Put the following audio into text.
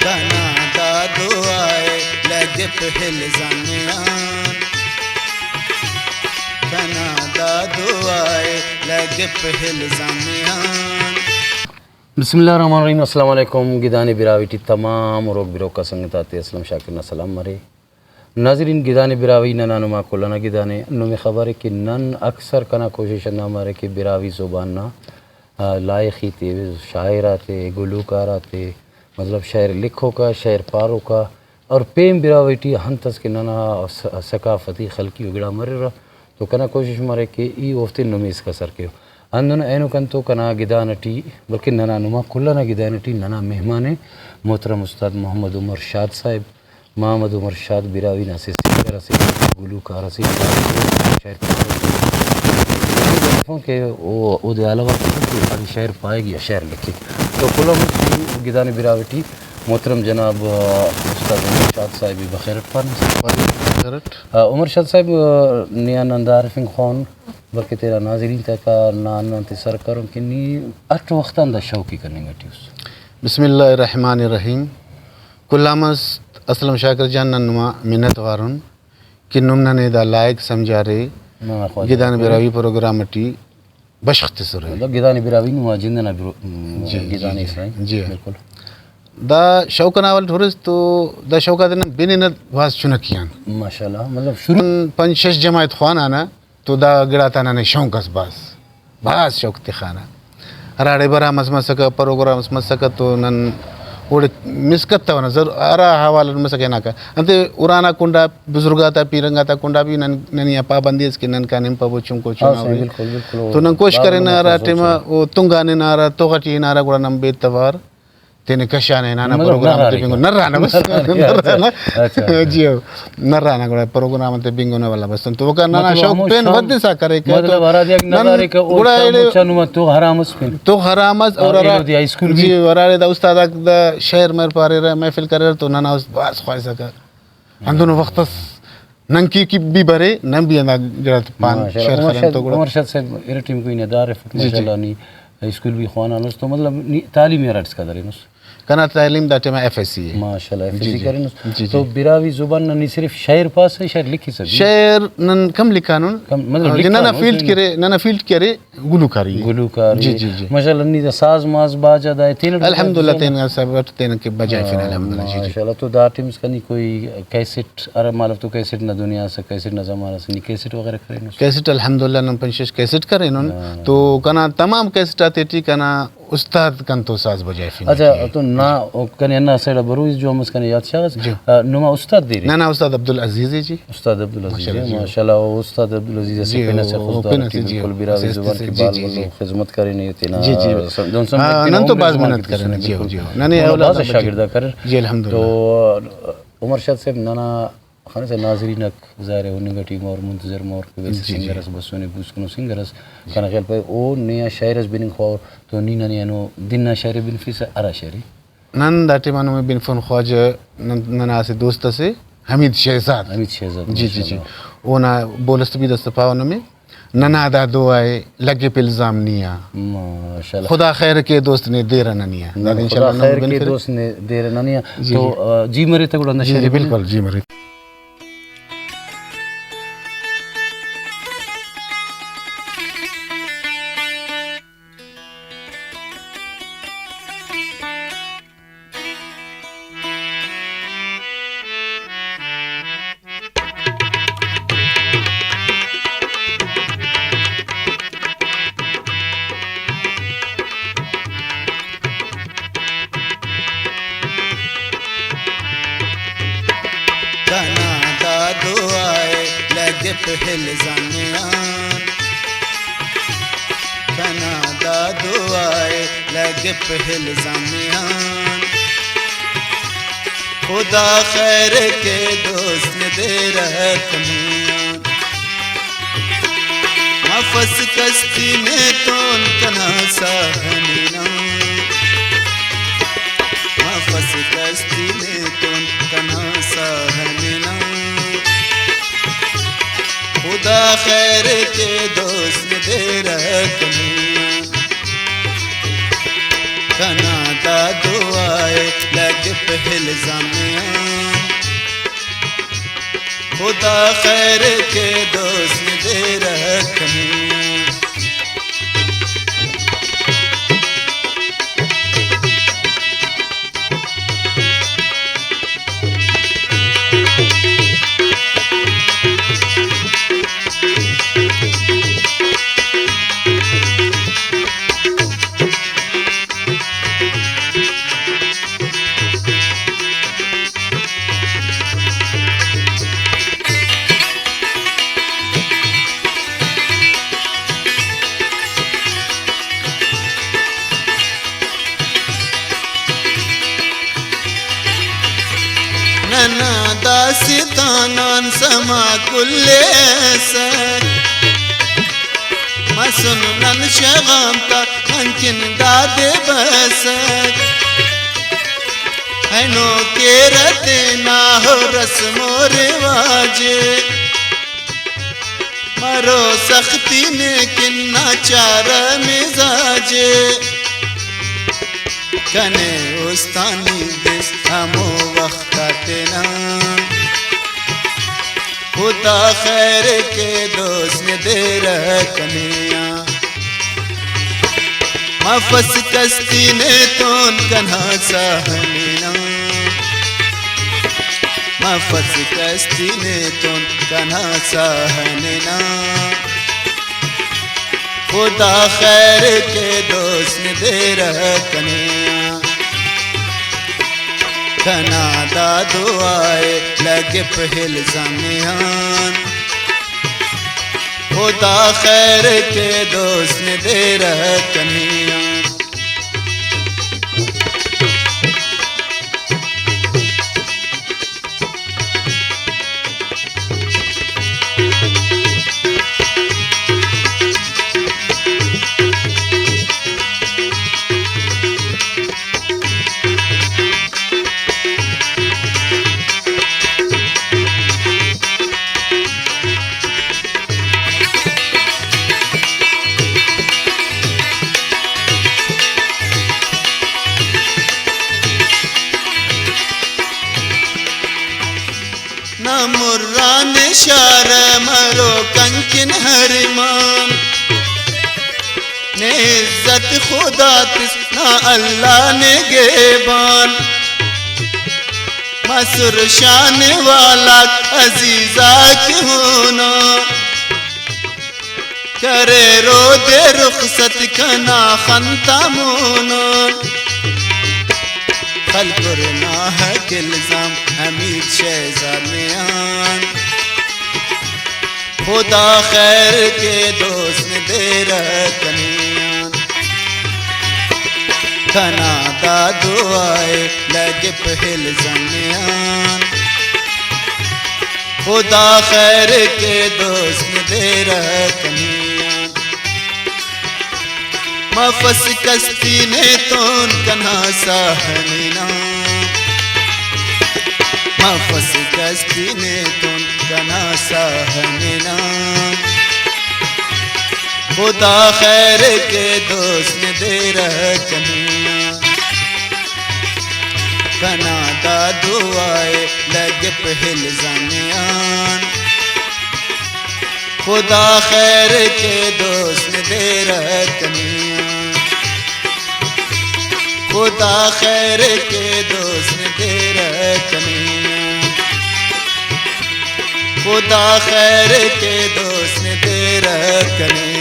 कना दा दुआए लगे पहल जानियान कना दा दुआए लगे पहल जानियान बिस्मिल्लाहिर्रहमानिर्रहीम अस्सलाम वालेकुम गिदानी बिरावीटी तमाम रोग बिरो का संगताते असलम शाकिर न सलाम मरे नाजरीन गिदानी बिरावी ननानुमा कोलना गिदाने नुमे खबर है कि नन अक्सर कना कोशिश ना मारे कि बिरावी ज़ुबान ना लायकी थे शायरा थे गुलूकार थे मतलब शायर लिखो का शायर पारो का और पेम बिरावीटी हंतस के नना सकाफती खलकी उगड़ा मरे रहा तो कना कोशिश मारे कि ई वफ्ते नुमे इसका सर के अंदन एनो कंतो कना गिदानटी बल्कि नना नुमा कुल्लना गिदानटी नना मेहमान मोहतरम उस्ताद मोहम्मद उमर शाद साहिब मोहम्मद उमर शाद बिरावी नासे सिंगर से गुलूकार से शायर के वो दे अलावा अभी शायर पाएगी या शायर लिखे तो कुल्ला गिदानी बिरावटी मोहतरम जनाब उस्ताद उमर शाद साहिब बखैरत पर उमर शाद साहिब निया नंदार फिंग खान बल्कि तेरा नाजरीन तक ना सर करूँ कि नी अट वक्त अंदा शौकी करने गटी उस बिस्मिल्लाहिर्रहमानिर्रहीम कुल्लामस असलम शाकिर जान नुमा मिन्नत वारुन कि नुमना ने दा लायक समझा रे गिदान बिरावी प्रोग्राम टी बशख्त सुर मतलब गिदानी बिरावी नुमा जिंदना गिदानी इसराइल जी बिल्कुल दा शौक नावल ठोरस तो दा शौका देना बिने न वास चुनकियान माशाल्लाह मतलब शुरू 5-6 जमात खान आना तो दा गिड़ाता ना शौकस बास शौक ते खाना राड़े बरा मसका प्रोग्राम मसका तो नन ओडे मिसकत्ता वना जर आरा हवाला मसके ना का अंते उराना कुंडा बुजुर्गाता पीरंगाता कुंडा भी ननिया पाबंदी के नन का निम पबो चुंको चुना बिल्कुल तो नन कोश करे ना रा टेमा ओ तुंगाने ना रा तोगटी ना रा गुड़ा नम बेतवार तेने कशाने नाना प्रोग्राम ते बिंगो नराना बस नराना जी नराना गुड़ा प्रोग्राम ते बिंगो ना वाला बस तो का नाना शौक पेन वद्दे सा करे के मतलब वरा दिया नजारे का ओ चनुमा तो हरामस पेन तो हरामस और स्कूल जी वरारे दा उस्ताद दा शहर मर पारे रे महफिल करे तो नाना उस बास ख्वाइसा का अंदनो वक्तस नंकी की भी भरे नम भी अंदा जरा पान शहर खलन तो उमर शाद से एरे टीम कोई नदार फुट माशाल्लाह नी स्कूल भी खाना नुस तो मतलब तालीम यार का दरे नुस कना तालीम दाटे में एफएससी है माशाल्लाह एफएससी करे नुस तो बिरावी जुबान न सिर्फ शायर पास है शायर लिखी सब शायर नन कम लिखानुन मतलब नना फील्ड करे गुलूकारी जी माशाल्लाह नी साज माज बाजा दा तीन अल्हम्दुलिल्लाह तीन सब तीन के बजाय फिर अल्हम्दुलिल्लाह जी माशाल्लाह तो दा टीम्स कनी कोई कैसेट अरे मालूम तो कैसेट ना दुनिया से कैसेट ना जमाना से नी कैसेट वगैरह करे नुस कैसेट अल्हम्दुलिल्लाह नन 5-6 कैसेट करे नुन तो कना तमाम कैसेट आते टी कना उस्ताद कन तो साज बजाय फिर अच्छा तो ना कने ना सेड़ा बरूज जो मस कने याद शागस नुमा उस्ताद दे ना उस्ताद अब्दुल अजीज जी उस्ताद अब्दुल अजीज माशाल्लाह उस्ताद अब्दुल अजीज से पेना से खुदा की बिल्कुल बिरावी जुबान की बाल वालों खिदमत करे नहीं होती ना जी नन तो बाज मेहनत करे जी नने औलाद शागिर्दा करे जी अल्हम्दुलिल्लाह तो उमर शाद साहब नाना खाने से नाजरीन ज़ाहिर होने का टीम और मुंतजर मोर के वैसे सिंगरस बसोने पूछनो सिंगरस खाना ख्याल पे ओ नया शायरस बिन खो तो नी नने नो दिन ना शायर बिन फीस अरा शायरी नन दाटे मानो में बिन फोन ख्वाज नना से दोस्त से हमीद शहजाद जी ओ ना बोलस्त भी दस्त पावन में नना दा दुआए लगे पे इल्जाम निया माशाल्लाह खुदा खैर के दोस्त ने देर ननिया इंशाल्लाह खैर के दोस्त ने देर ननिया तो जी मरे तक उड़ना शायरी बिल्कुल जी मरे कना दा दुआए लगे पहल जानियान कना दा दुआए लगे पहल जानियान खुदा खैर के दोस्त ने दे रहतमियान मफस कश्ती में तो कना साहनीना मफस कश्ती में तो कना साहनीना खुदा खैर के दोस्त दे रखनी कना दा दुआए लग लगे पहल ज़ामियान खुदा खैर के दोस्त ने दे रखनी नना दास्तानान समा कुल्ले सर मसन नन शगामता अंकिन दादे बसर हैनो के रते ना हो रस्मो रिवाजे मरो सख्ती ने किन्ना चार मिजाजे कने उस्तानी दिस हमो वक्त तेना खुदा खैर के दोस्त ने दे रखनिया मफस कस्ती ने तोन कन्हा सहनीना मफस कस्ती ने तोन कन्हा सहनीना खुदा खैर के दोस्त ने दे रखनिया कना दा दुआए लगे पहल ज़ामियान खुदा खैर के दोस्त ने दे रखनिया ना मुर्रान शार मरो कंकिन हरमान ने इज्जत खुदा तिस ना अल्लाह ने गेबान मसुर शान वाला अजीजा की होना करे रो दे रुखसत कना खंता मोना खलकुरना है इल्जाम हमीद शहज़ामियान खुदा खैर के दोस्त ने दे रखनियान कना दा दुआए लगे पहल ज़ामियान खुदा खैर के दोस्त ने दे रखनियान मफस कस्ती ने तोन कन्हा सहनीना मफस कस्ती ने तोन कन्हा सहनीना खुदा खैर के दोस्त ने दे रखनिया कना दा दुआए लगे पहल ज़ामियान खुदा खैर के दोस्त ने दे रखनिया खुदा खैर के दोस्त ने दे रखनिया खुदा खैर के दोस्त ने दे रखनिया